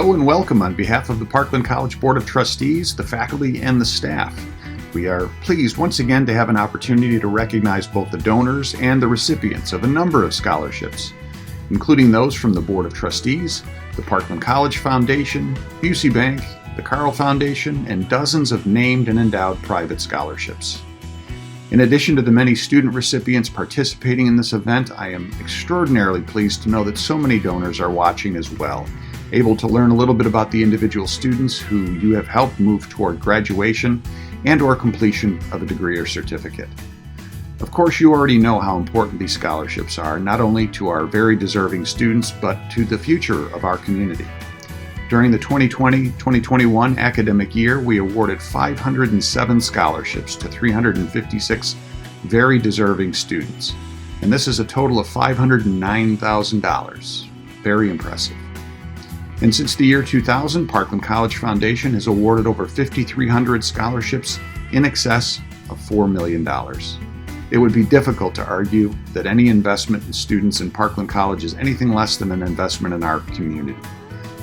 Hello and welcome on behalf of the Parkland College Board of Trustees, the faculty, and the staff. We are pleased once again to have an opportunity to recognize both the donors and the recipients of a number of scholarships, including those from the Board of Trustees, the Parkland College Foundation, Busey Bank, the Carl Foundation, and dozens of named and endowed private scholarships. In addition to the many student recipients participating in this event, I am extraordinarily pleased to know that so many donors are watching as well, able to learn a little bit about the individual students who you have helped move toward graduation and/or completion of a degree or certificate. Of course, you already know how important these scholarships are, not only to our very deserving students, but to the future of our community. During the 2020-2021 academic year, we awarded 507 scholarships to 356 very deserving students, and this is a total of $509,000. Very impressive. And since the year 2000, Parkland College Foundation has awarded over 5,300 scholarships in excess of $4 million. It would be difficult to argue that any investment in students in Parkland College is anything less than an investment in our community.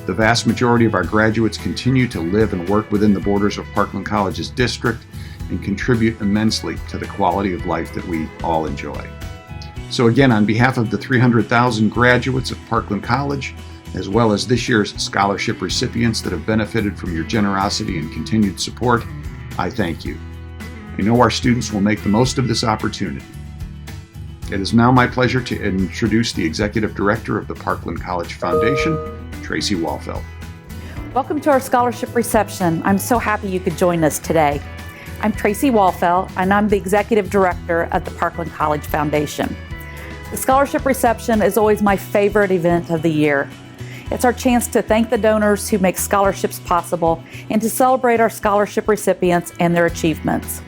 The vast majority of our graduates continue to live and work within the borders of Parkland College's district and contribute immensely to the quality of life that we all enjoy. So again, on behalf of the 300,000 graduates of Parkland College, as well as this year's scholarship recipients that have benefited from your generosity and continued support, I thank you. I know our students will make the most of this opportunity. It is now my pleasure to introduce the Executive Director of the Parkland College Foundation, Tracy Walfeld. Welcome to our scholarship reception. I'm so happy you could join us today. I'm Tracy Walfeld, and I'm the Executive Director at the Parkland College Foundation. The scholarship reception is always my favorite event of the year. It's our chance to thank the donors who make scholarships possible and to celebrate our scholarship recipients and their achievements.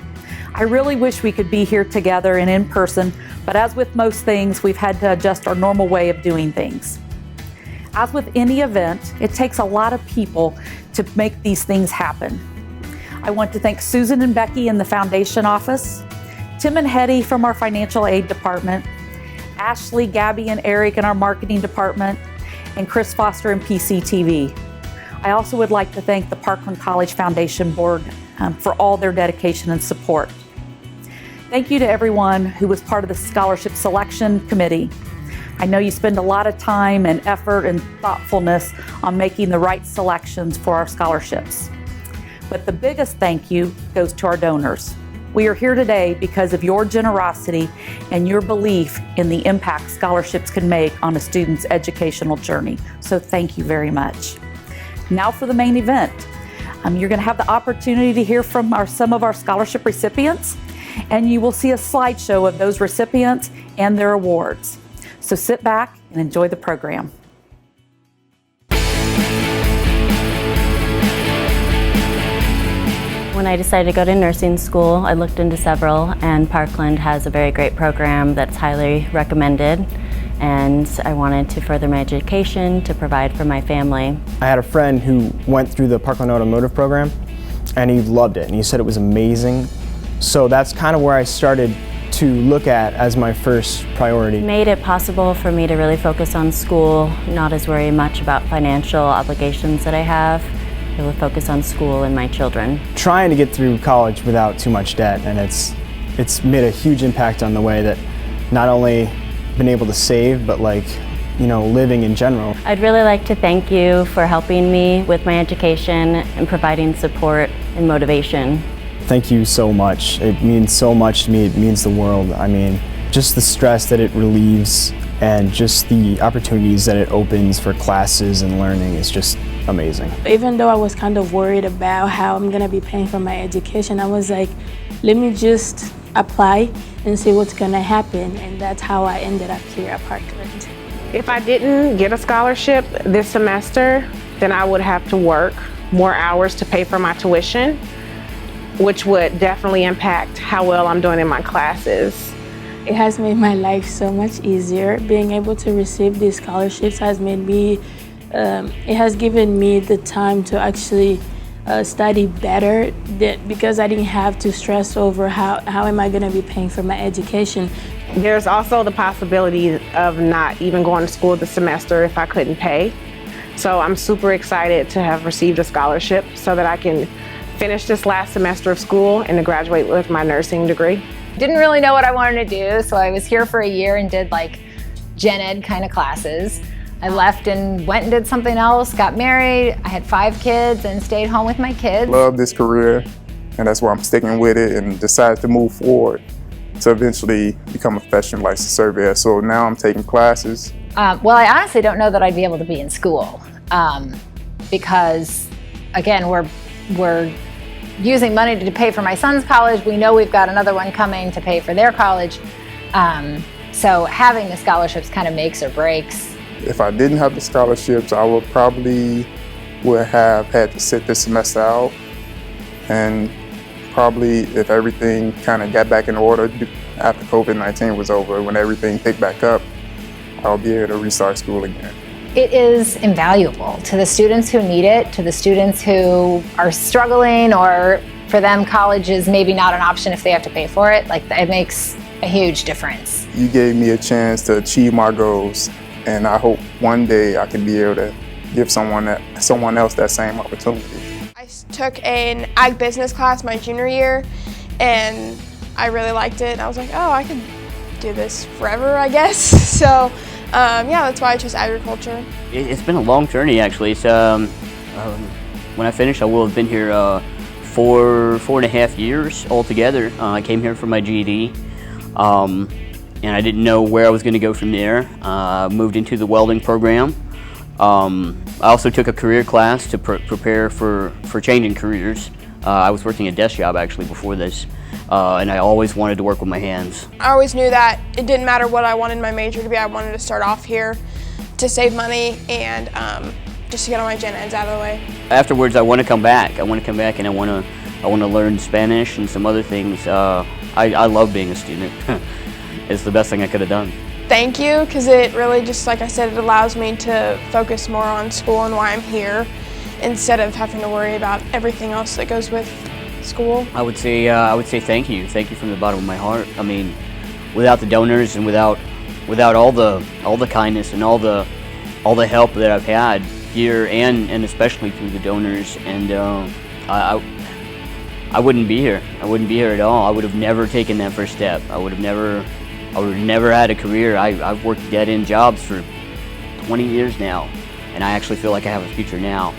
I really wish we could be here together and in person, but as with most things, we've had to adjust our normal way of doing things. As with any event, it takes a lot of people to make these things happen. I want to thank Susan and Becky in the Foundation office, Tim and Hetty from our Financial Aid Department, Ashley, Gabby, and Eric in our Marketing Department, and Chris Foster in PCTV. I also would like to thank the Parkland College Foundation Board for all their dedication and support. Thank you to everyone who was part of the Scholarship Selection Committee. I know you spend a lot of time and effort and thoughtfulness on making the right selections for our scholarships. But the biggest thank you goes to our donors. We are here today because of your generosity and your belief in the impact scholarships can make on a student's educational journey. So thank you very much. Now for the main event. You're going to have the opportunity to hear from some of our scholarship recipients, and you will see a slideshow of those recipients and their awards. So sit back and enjoy the program. When I decided to go to nursing school, I looked into several, and Parkland has a very great program that's highly recommended, and I wanted to further my education to provide for my family. I had a friend who went through the Parkland Automotive program, and he loved it, and he said it was amazing. So that's kind of where I started to look at as my first priority. It made it possible for me to really focus on school, not as worry much about financial obligations that I have. Really focus on school and my children. Trying to get through college without too much debt, and it's made a huge impact on the way that not only been able to save, but living in general. I'd really like to thank you for helping me with my education and providing support and motivation. Thank you so much. It means so much to me. It means the world. I mean, just the stress that it relieves and just the opportunities that it opens for classes and learning is just amazing. Even though I was kind of worried about how I'm gonna be paying for my education, I was like, let me just apply and see what's gonna happen. And that's how I ended up here at Parkland. If I didn't get a scholarship this semester, then I would have to work more hours to pay for my tuition, which would definitely impact how well I'm doing in my classes. It has made my life so much easier. Being able to receive these scholarships has made me, it has given me the time to actually study better because I didn't have to stress over how am I going to be paying for my education. There's also the possibility of not even going to school this semester if I couldn't pay. So I'm super excited to have received a scholarship so that I can finish this last semester of school and to graduate with my nursing degree. Didn't really know what I wanted to do, so I was here for a year and did like gen ed kind of classes. I left and went and did something else, got married, I had 5 kids and stayed home with my kids. Love this career, and that's why I'm sticking with it, and decided to move forward to eventually become a professional licensed surveyor. So now I'm taking classes. Well, I honestly don't know that I'd be able to be in school because, again, we're using money to pay for my son's college. We know we've got another one coming to pay for their college. So having the scholarships kind of makes or breaks. If I didn't have the scholarships, I would have had to sit this semester out, and probably if everything kind of got back in order after COVID-19 was over, when everything picked back up, I'll be able to restart school again. It is invaluable to the students who need it, to the students who are struggling, or for them college is maybe not an option if they have to pay for it. Like, it makes a huge difference. You gave me a chance to achieve my goals, and I hope one day I can be able to give someone else that same opportunity. I took an ag business class my junior year, and I really liked it. I was like, oh, I could do this forever, I guess. So yeah, that's why I chose agriculture. It's been a long journey, actually. So when I finished, I will have been here 4.5 years altogether. I came here for my GED, and I didn't know where I was going to go from there. Moved into the welding program. I also took a career class to prepare for changing careers. I was working a desk job actually before this, and I always wanted to work with my hands. I always knew that it didn't matter what I wanted my major to be. I wanted to start off here to save money and just to get all my gen eds out of the way. Afterwards, I want to come back. I want to come back, and I want to learn Spanish and some other things. I love being a student. It's the best thing I could have done. Thank you, because it really just, like I said, it allows me to focus more on school and why I'm here, instead of having to worry about everything else that goes with school. I would say thank you from the bottom of my heart. I mean, without the donors and without all the kindness and all the help that I've had here, and especially through the donors, and I wouldn't be here. I wouldn't be here at all. I would have never taken that first step. I would have never had a career. I've worked dead-end jobs for 20 years now, and I actually feel like I have a future now.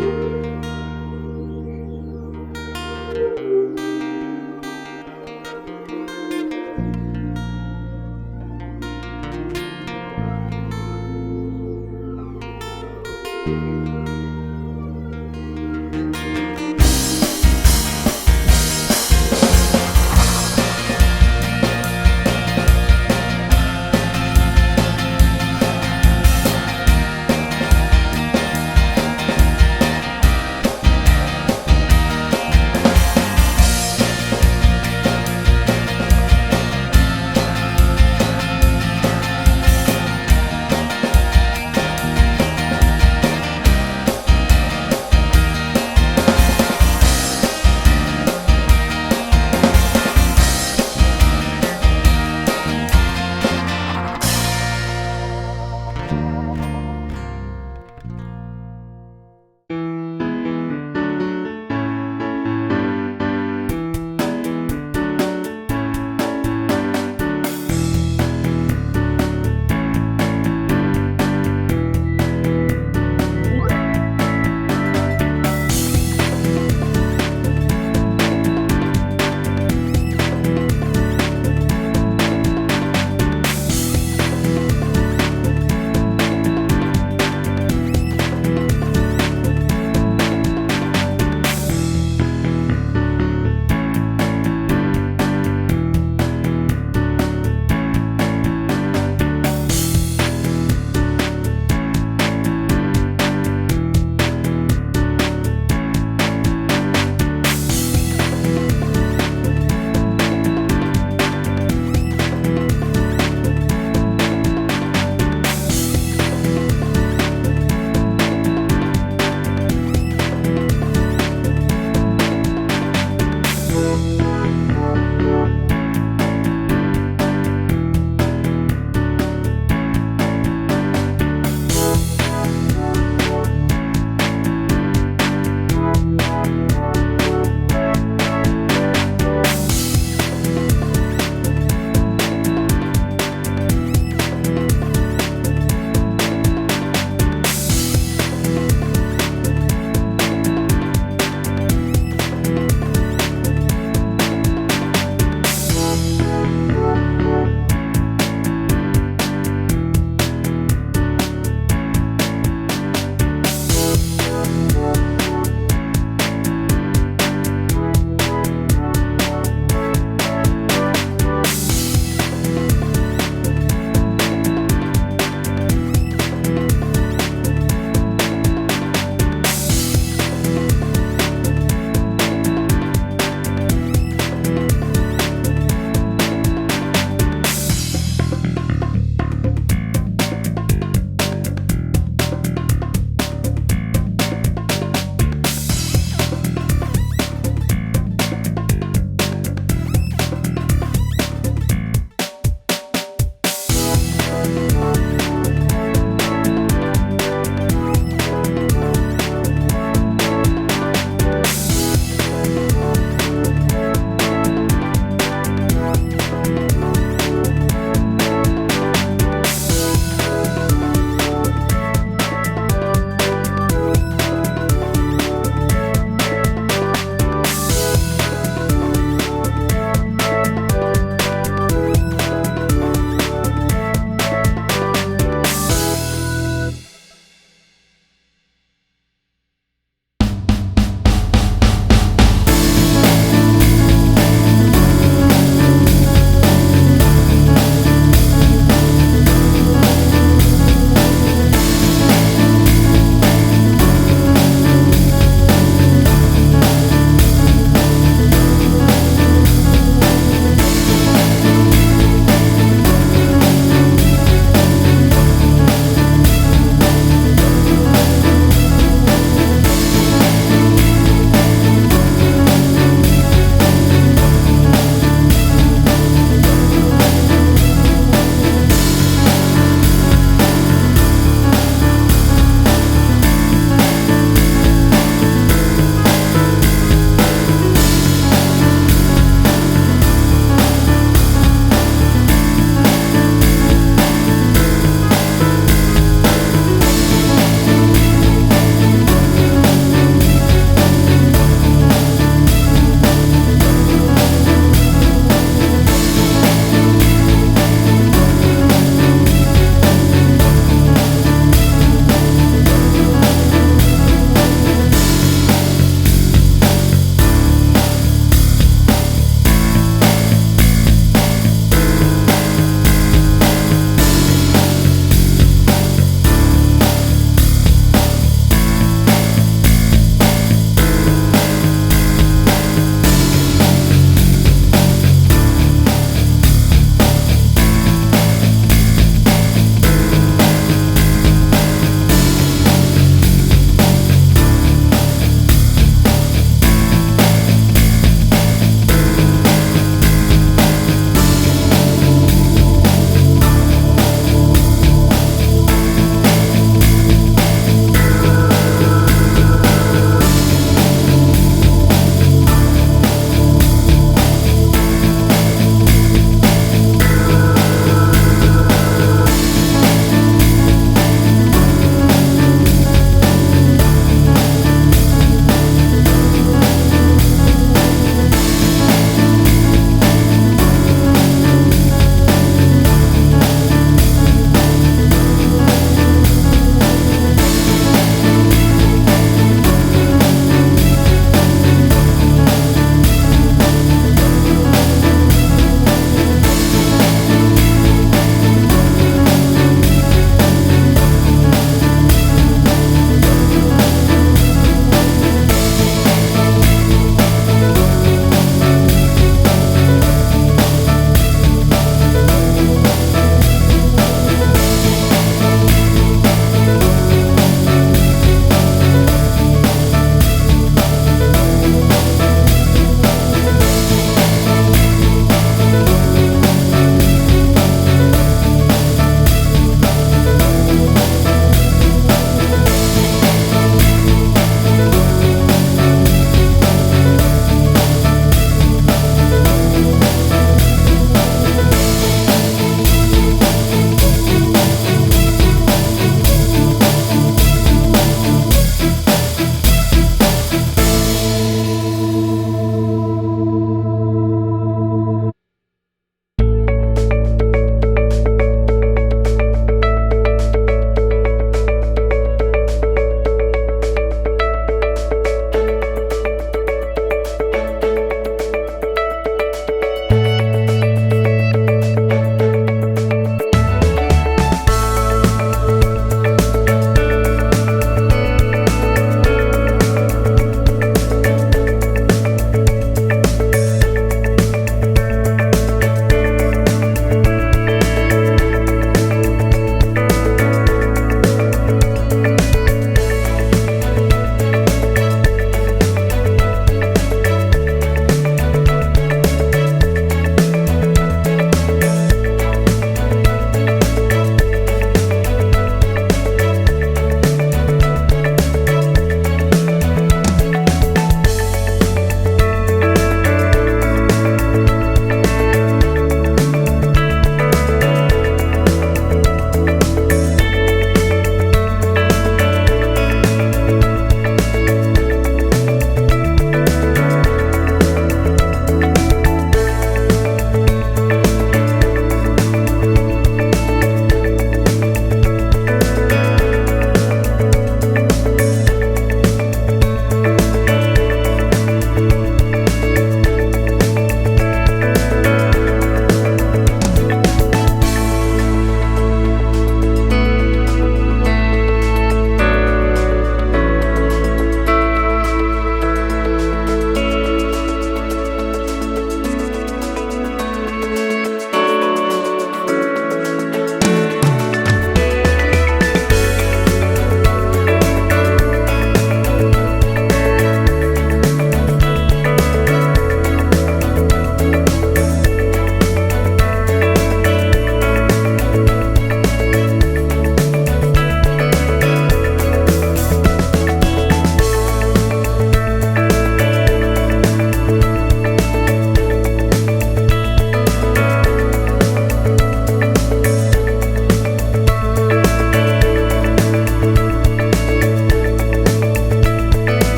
you.